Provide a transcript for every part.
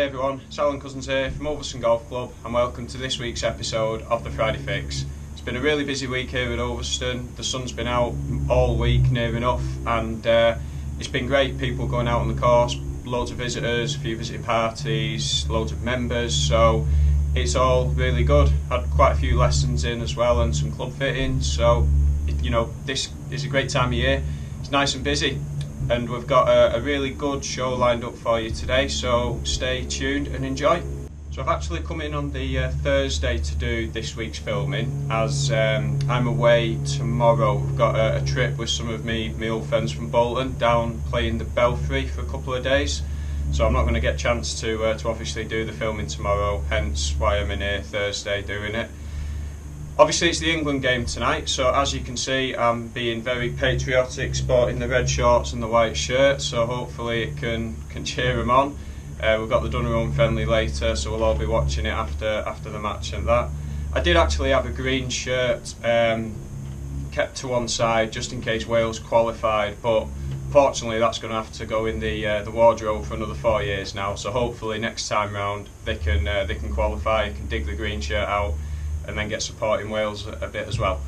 everyone, it's Alan Cousins here from Ulverston Golf Club and welcome to this week's episode of the Friday Fix. It's been a really busy week here at Ulverston. The sun's been out all week near enough and it's been great, people going out on the course, loads of visitors, a few visiting parties, loads of members, so it's all really good. Had quite a few lessons in as well and some club fittings, so this is a great time of year. It's nice and busy. And we've got a really good show lined up for you today, so stay tuned and enjoy. So I've actually come in on the Thursday to do this week's filming, as I'm away tomorrow. We've got a trip with some of my old friends from Bolton down playing the Belfry for a couple of days, so I'm not going to get a chance to obviously do the filming tomorrow, hence why I'm in here Thursday doing it. Obviously it's the England game tonight, so as you can see I'm being very patriotic, sporting the red shorts and the white shirt, so hopefully it can cheer them on. We've got the Dunnerhome friendly later, so we'll all be watching it after the match and that. I did actually have a green shirt kept to one side just in case Wales qualified, but fortunately that's going to have to go in the wardrobe for another 4 years now, so hopefully next time round they can qualify, can dig the green shirt out and then get supporting Wales a bit as well.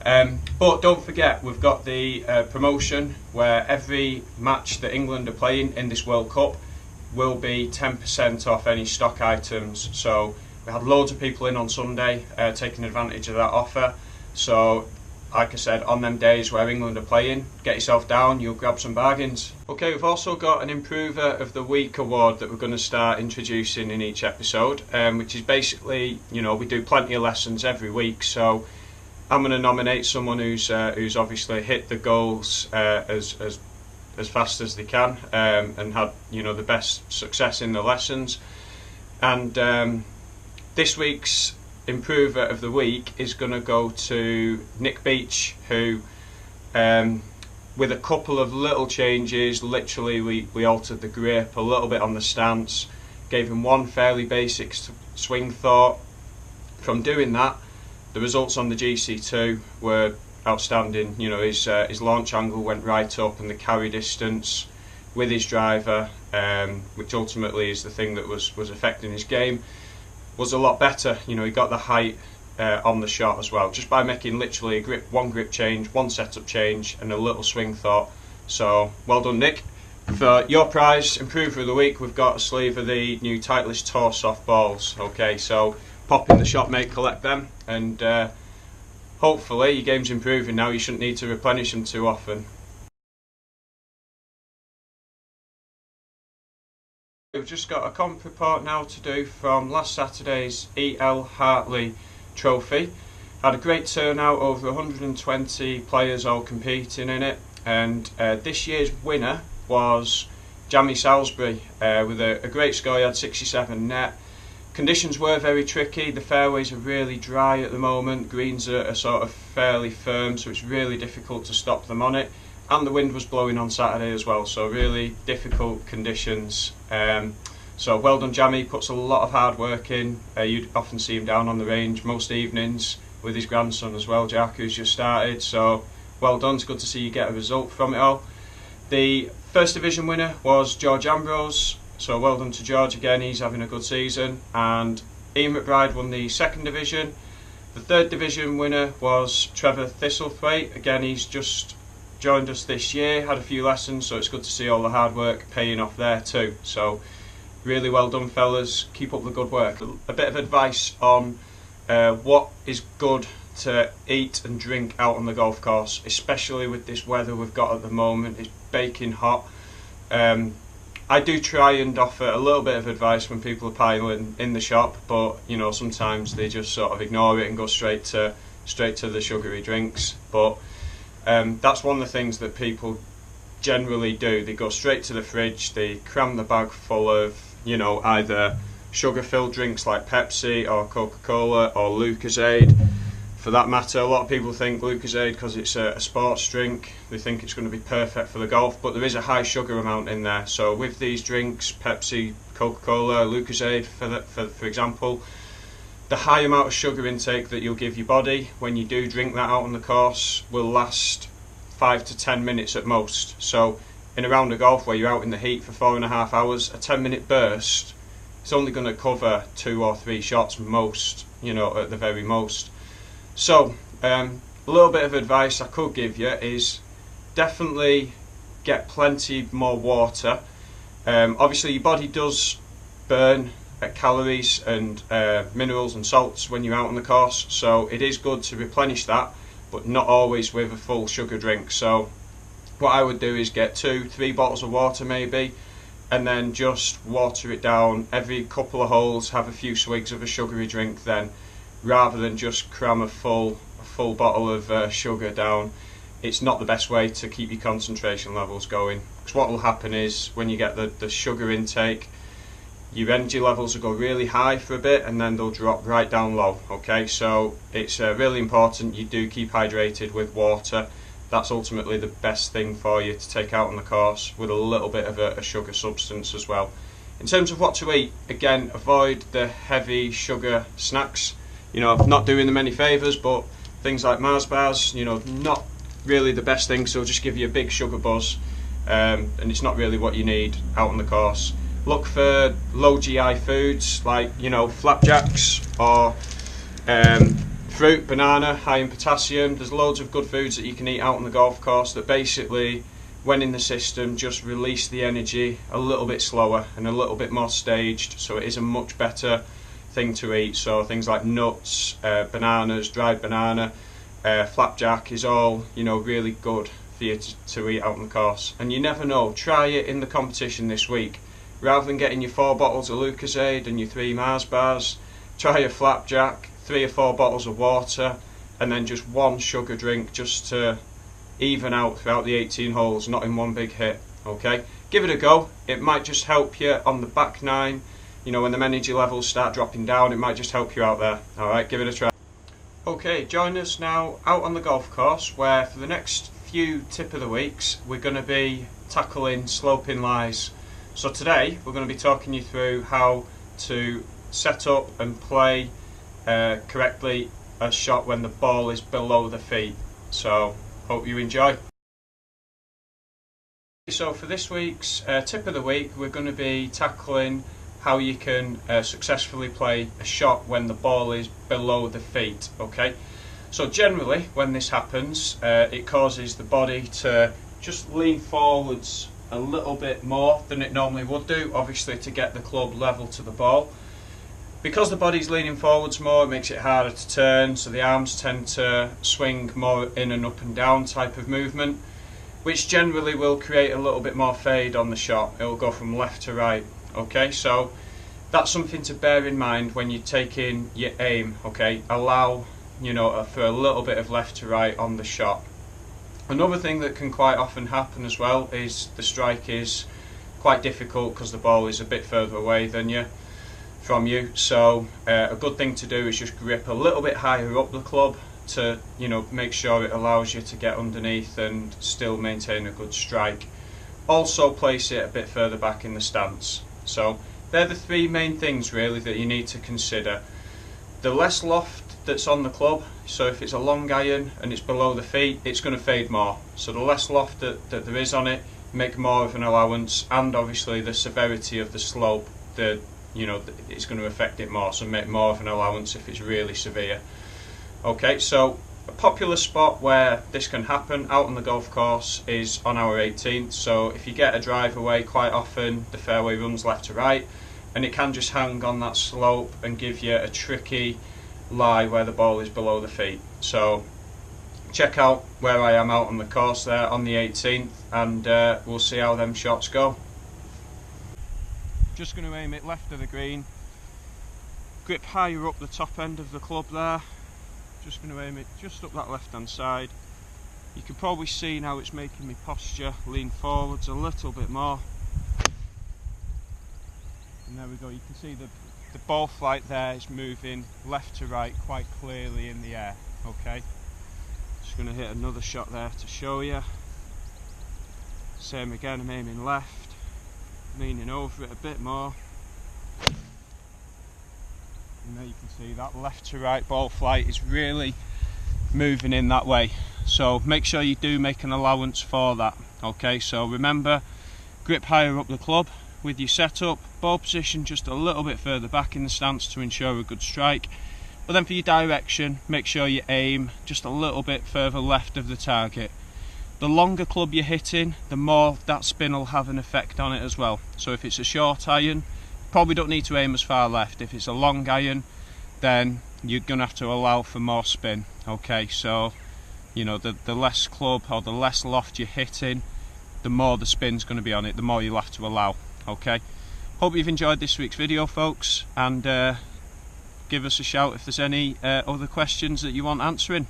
But don't forget, we've got the promotion where every match that England are playing in this World Cup will be 10% off any stock items. So we had loads of people in on Sunday taking advantage of that offer. So like I said, on them days where England are playing, get yourself down, you'll grab some bargains. Okay, we've also got an Improver of the Week award that we're going to start introducing in each episode, which is basically, we do plenty of lessons every week, so I'm going to nominate someone who's obviously hit the goals as fast as they can and had the best success in the lessons. And this week's Improver of the Week is going to go to Nick Beach, who with a couple of little changes, literally we altered the grip a little bit on the stance, gave him one fairly basic swing thought. From doing that, the results on the GC2 were outstanding. His launch angle went right up and the carry distance with his driver, which ultimately is the thing that was affecting his game, was a lot better. He got the height on the shot as well, just by making literally one grip change, one setup change and a little swing thought. So well done, Nick. For your prize, Improver of the Week, we've got a sleeve of the new Titleist Tour soft balls. Okay, so pop in the shop, mate, collect them, and hopefully your game's improving now. You shouldn't need to replenish them too often. We've just got a comp report now to do from last Saturday's E.L. Hartley Trophy. Had a great turnout, over 120 players all competing in it, and this year's winner was Jamie Salisbury with a great score. He had 67 net. Conditions were very tricky. The fairways are really dry at the moment, greens are sort of fairly firm, so it's really difficult to stop them on it. And the wind was blowing on Saturday as well, so really difficult conditions. So well done, Jamie, puts a lot of hard work in. You'd often see him down on the range most evenings with his grandson as well, Jack, who's just started. So well done, it's good to see you get a result from it all. The first division winner was George Ambrose, so well done to George again, he's having a good season. And Ian McBride won the second division. The third division winner was Trevor Thistlethwaite, again he's just joined us this year, had a few lessons, so it's good to see all the hard work paying off there too. So really well done, fellas, keep up the good work. A bit of advice on what is good to eat and drink out on the golf course, especially with this weather we've got at the moment. It's baking hot. I do try and offer a little bit of advice when people are piling in the shop, but sometimes they just sort of ignore it and go straight to the sugary drinks. But that's one of the things that people generally do. They go straight to the fridge, they cram the bag full of either sugar-filled drinks like Pepsi or Coca-Cola or Lucozade. For that matter, a lot of people think Lucozade, because it's a sports drink, they think it's going to be perfect for the golf, but there is a high sugar amount in there. So with these drinks, Pepsi, Coca-Cola, Lucozade for example, the high amount of sugar intake that you'll give your body when you do drink that out on the course will last 5 to 10 minutes at most. So in a round of golf where you're out in the heat for 4.5 hours, a 10-minute burst it's only going to cover 2 or 3 shots most, you know, at the very most. So a little bit of advice I could give you is definitely get plenty more water. Obviously your body does burn calories and minerals and salts when you're out on the course, so it is good to replenish that, but not always with a full sugar drink. So what I would do is get 2-3 bottles of water maybe, and then just water it down every couple of holes, have a few swigs of a sugary drink then, rather than just cram a full bottle of sugar down. It's not the best way to keep your concentration levels going, because what will happen is when you get the sugar intake, your energy levels will go really high for a bit and then they'll drop right down low. Okay, so it's really important you do keep hydrated with water. That's ultimately the best thing for you to take out on the course, with a little bit of a sugar substance as well. In terms of what to eat, again, avoid the heavy sugar snacks. You know, not doing them any favours, but things like Mars bars, you know, not really the best thing, so just give you a big sugar buzz, and it's not really what you need out on the course. Look for low GI foods like, you know, flapjacks or fruit, banana, high in potassium. There's loads of good foods that you can eat out on the golf course that basically, when in the system, just release the energy a little bit slower and a little bit more staged, so it is a much better thing to eat. So things like nuts, bananas, dried banana, flapjack is all, you know, really good for you to eat out on the course. And you never know, try it in the competition this week. Rather than getting your 4 bottles of Lucozade and your 3 Mars bars, try a flapjack, 3 or 4 bottles of water, and then just 1 sugar drink, just to even out throughout the 18 holes, not in one big hit. Okay, give it a go. It might just help you on the back 9. You know, when the energy levels start dropping down, it might just help you out there. Alright, give it a try. Okay, join us now out on the golf course, where for the next few tip of the weeks we're going to be tackling sloping lies. So today we're going to be talking you through how to set up and play correctly a shot when the ball is below the feet. So hope you enjoy. So for this week's tip of the week, we're going to be tackling how you can successfully play a shot when the ball is below the feet. Okay, so generally when this happens, it causes the body to just lean forwards a little bit more than it normally would do, obviously to get the club level to the ball. Because the body's leaning forwards more, it makes it harder to turn, so the arms tend to swing more in an up and down type of movement, which generally will create a little bit more fade on the shot. It will go from left to right. Okay, so that's something to bear in mind when you're taking your aim. Okay, allow, you know, for a little bit of left to right on the shot. Another thing that can quite often happen as well is the strike is quite difficult because the ball is a bit further away than from you. So a good thing to do is just grip a little bit higher up the club to, you know, make sure it allows you to get underneath and still maintain a good strike. Also place it a bit further back in the stance. So they're the 3 main things really that you need to consider. The less loft that's on the club, so if it's a long iron and it's below the feet, it's going to fade more. So the less loft that there is on it, make more of an allowance, and obviously the severity of the slope, you know, it's going to affect it more, so make more of an allowance if it's really severe. Okay, so a popular spot where this can happen out on the golf course is on our 18th. So if you get a drive away, quite often the fairway runs left to right, and it can just hang on that slope and give you a tricky lie where the ball is below the feet. So check out where I am out on the course there on the 18th, and we'll see how them shots go. Just going to aim it left of the green, grip higher up the top end of the club there. Just going to aim it just up that left hand side. You can probably see now it's making me posture lean forwards a little bit more, and there we go. You can see the ball flight there is moving left to right quite clearly in the air. Okay, just going to hit another shot there to show you. Same again, I'm aiming left, leaning over it a bit more, and there you can see that left to right ball flight is really moving in that way. So make sure you do make an allowance for that. Okay, so remember, grip higher up the club, with your setup. Bow position just a little bit further back in the stance to ensure a good strike. But then for your direction, make sure you aim just a little bit further left of the target. The longer club you're hitting, the more that spin will have an effect on it as well. So if it's a short iron, probably don't need to aim as far left. If it's a long iron, then you're going to have to allow for more spin. Okay, so you know, the less club or the less loft you're hitting, the more the spin's going to be on it, the more you'll have to allow. Okay, hope you've enjoyed this week's video, folks, and give us a shout if there's any other questions that you want answering.